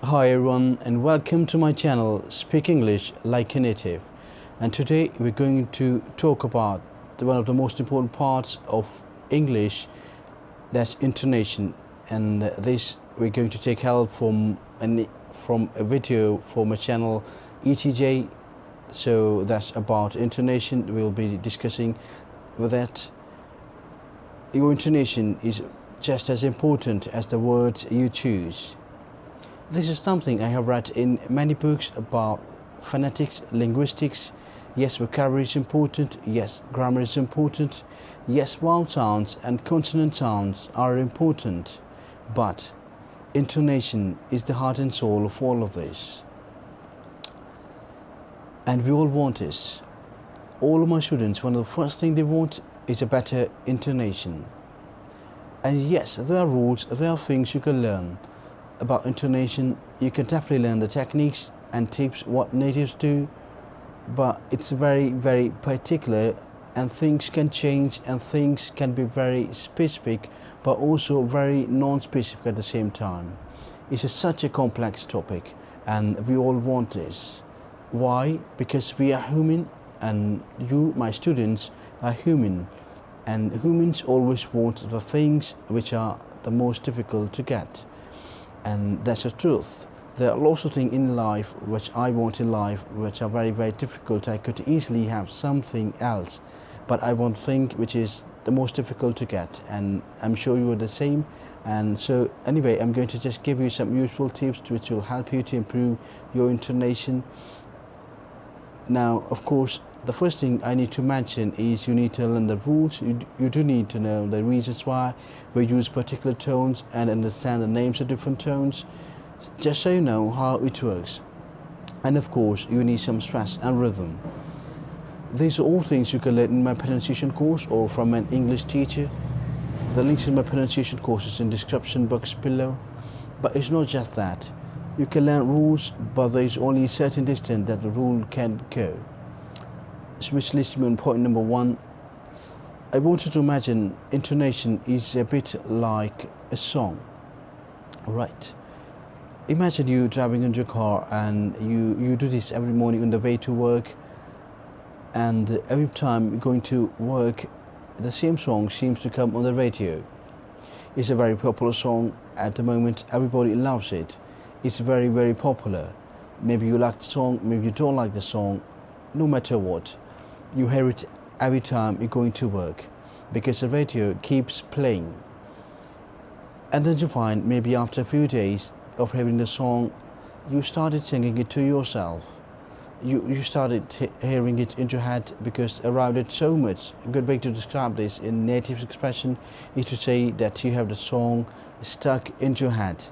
Hi everyone and welcome to my channel Speak English Like a Native, and today we're going to talk about one of the most important parts of English, that's intonation. And this we're going to take help from a video from my channel ETJ. So that's about intonation. We'll be discussing with that. Your intonation is just as important as the words you choose. This is something I have read in many books about phonetics, linguistics. Yes, vocabulary is important. Yes, grammar is important. Yes, vowel sounds and consonant sounds are important. But intonation is the heart and soul of all of this. And we all want this. All of my students, one of the first things they want is a better intonation. And yes, there are rules, there are things you can learn about intonation. You can definitely learn the techniques and tips what natives do, but it's very particular, and things can change and things can be very specific but also very non-specific at the same time. It's such a complex topic and we all want this. Why? Because we are human, and you, my students, are human, and humans always want the things which are the most difficult to get. And that's the truth. There are lots of things in life which I want in life which are very difficult. I could easily have something else, but I want thing which is the most difficult to get, and I'm sure you are the same. And so anyway, I'm going to just give you some useful tips which will help you to improve your intonation. Now, of course, the first thing I need to mention is you need to learn the rules. You do need to know the reasons why we use particular tones and understand the names of different tones, just so you know how it works. And of course, you need some stress and rhythm. These are all things you can learn in my pronunciation course or from an English teacher. The links in my pronunciation course is in the description box below. But it's not just that. You can learn rules, but there is only a certain distance that the rule can go. Which leads me on point number one. I want you to imagine intonation is a bit like a song. Right. Imagine you driving in your car and you do this every morning on the way to work, and every time you're going to work, the same song seems to come on the radio. It's a very popular song at the moment. Everybody loves it. It's very popular. Maybe you like the song, maybe you don't like the song. No matter what, you hear it every time you're going to work because the radio keeps playing. And then you find maybe after a few days of hearing the song, you started singing it to yourself. You started hearing it in your head because around it so much. A good way to describe this in native expression is to say that you have the song stuck into your head.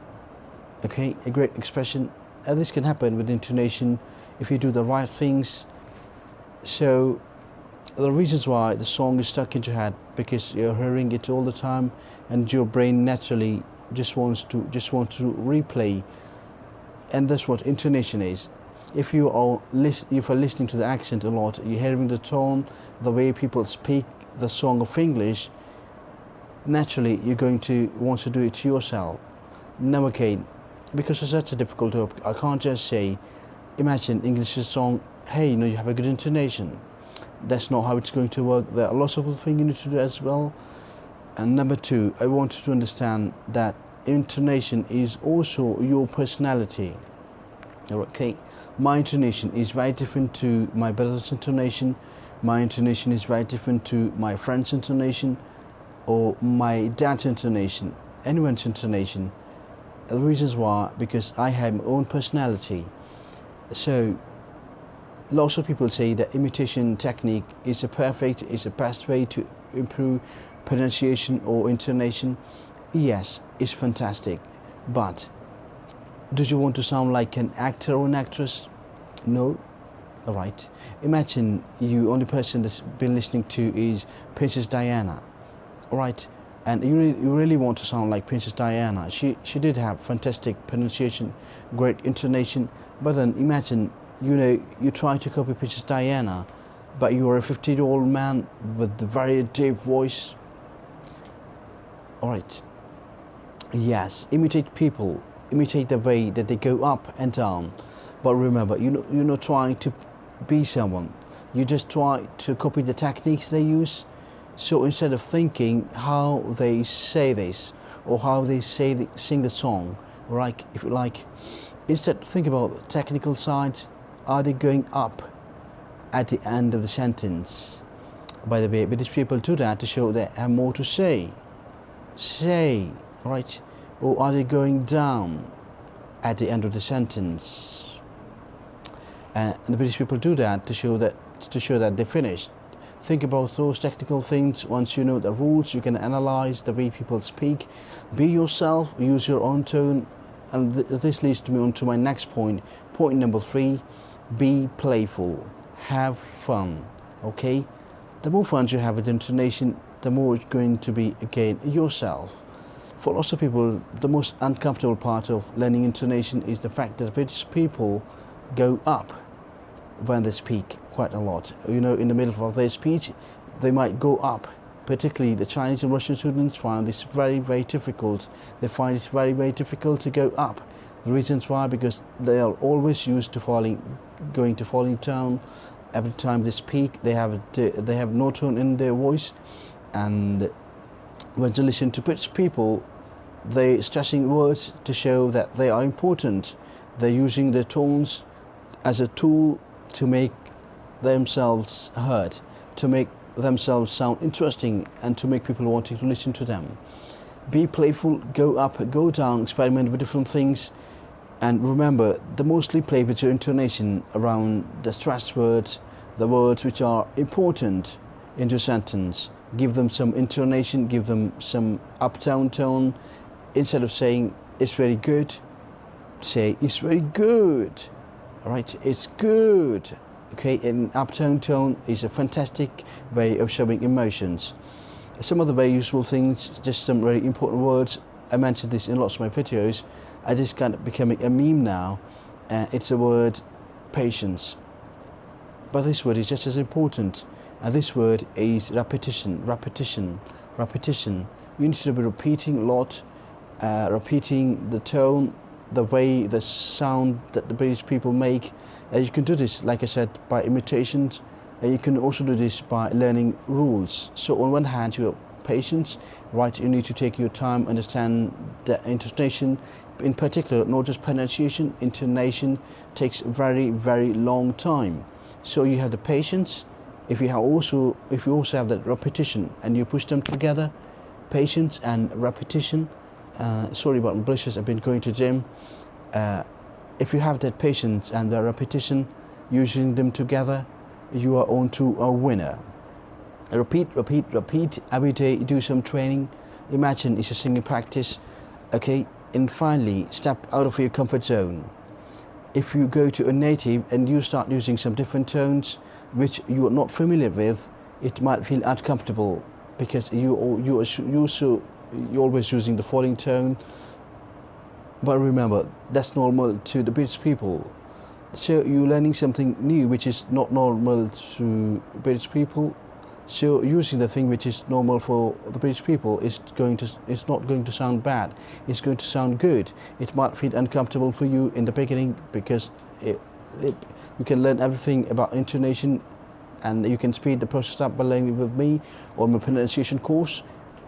Okay, a great expression. And this can happen with intonation if you do the right things. So the reasons why the song is stuck into your head, because you're hearing it all the time and your brain naturally just wants to replay. And that's what intonation is. If you are listening to the accent a lot, you're hearing the tone, the way people speak the song of English, naturally you're going to want to do it to yourself. Now again, because it's such a difficult topic, I can't just say, imagine English song, hey, you have a good intonation. That's not how it's going to work. There are lots of other things you need to do as well. And number two, I want you to understand that intonation is also your personality. Okay, my intonation is very different to my brother's intonation. My intonation is very different to my friend's intonation or my dad's intonation, anyone's intonation. The reasons why, because I have my own personality. So lots of people say that imitation technique is the best way to improve pronunciation or intonation. Yes, it's fantastic, but do you want to sound like an actor or an actress? No? Alright. Imagine you only person that's been listening to is Princess Diana. Alright. And you really want to sound like Princess Diana. She did have fantastic pronunciation, great intonation, but then imagine, you try to copy Princess Diana, but you are a 50-year-old man with a very deep voice. Alright. Yes, imitate people imitate the way that they go up and down. But remember, you're not trying to be someone. You just try to copy the techniques they use. So instead of thinking how they say this or how they sing the song, right? If you like, instead think about technical sides. Are they going up at the end of the sentence? By the way, British people do that to show they have more to say. Say, right? Or are they going down at the end of the sentence? And the British people do that to show that they're finished. Think about those technical things. Once you know the rules, you can analyze the way people speak. Be yourself, use your own tone. And this leads me on to my next point. Point number 3, be playful. Have fun, okay? The more fun you have with intonation, the more it's going to be, again, yourself. For lots of people, the most uncomfortable part of learning intonation is the fact that British people go up when they speak quite a lot. You know, in the middle of their speech, they might go up. Particularly the Chinese and Russian students find this very, very difficult. They find it very, very difficult to go up. The reasons why, because they are always used to going to falling tone. Every time they speak, they have no tone in their voice. And when you listen to British people, they're stressing words to show that they are important. They're using their tones as a tool to make themselves heard, to make themselves sound interesting, and to make people wanting to listen to them. Be playful, go up, go down, experiment with different things, and remember, mostly play with your intonation around the stressed words, the words which are important in your sentence. Give them some intonation, give them some up-down tone. Instead of saying it's very good, say it's very good. All right, it's good. Okay, an up-down tone is a fantastic way of showing emotions. Some other very useful things, just some very important words. I mentioned this in lots of my videos. I just kind of becoming a meme now. It's the word patience. But this word is just as important. And this word is repetition, repetition, repetition. You need to be repeating a lot, repeating the tone, the way, the sound that the British people make. You can do this, like I said, by imitations. You can also do this by learning rules. So on one hand, you have patience, right? You need to take your time, understand the intonation. In particular, not just pronunciation, intonation takes very, very long time. So you have the patience. If you also have that repetition and you push them together, patience and repetition. Sorry about my blushes, I've been going to gym. If you have that patience and the repetition, using them together, you are on to a winner. Repeat, repeat, repeat every day. Do some training. Imagine it's a singing practice, okay? And finally, step out of your comfort zone. If you go to a native and you start using some different tones which you are not familiar with, it might feel uncomfortable because you're always using the falling tone. But remember, that's normal to the British people. So you're learning something new which is not normal to British people. So using the thing which is normal for the British people is not going to sound bad. It's going to sound good. It might feel uncomfortable for you in the beginning because you can learn everything about intonation, and you can speed the process up by learning with me on my pronunciation course.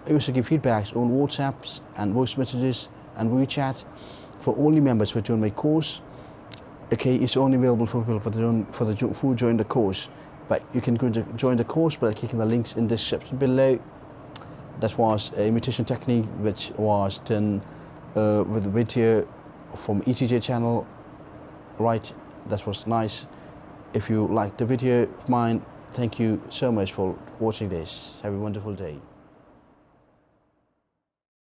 I also give feedbacks on WhatsApps and voice messages and WeChat for only members who join my course. Okay, it's only available for people who join the course. But you can go to join the course by clicking the links in the description below. That was an imitation technique which was done with a video from ETJ channel. Right, that was nice. If you liked the video of mine, thank you so much for watching this. Have a wonderful day.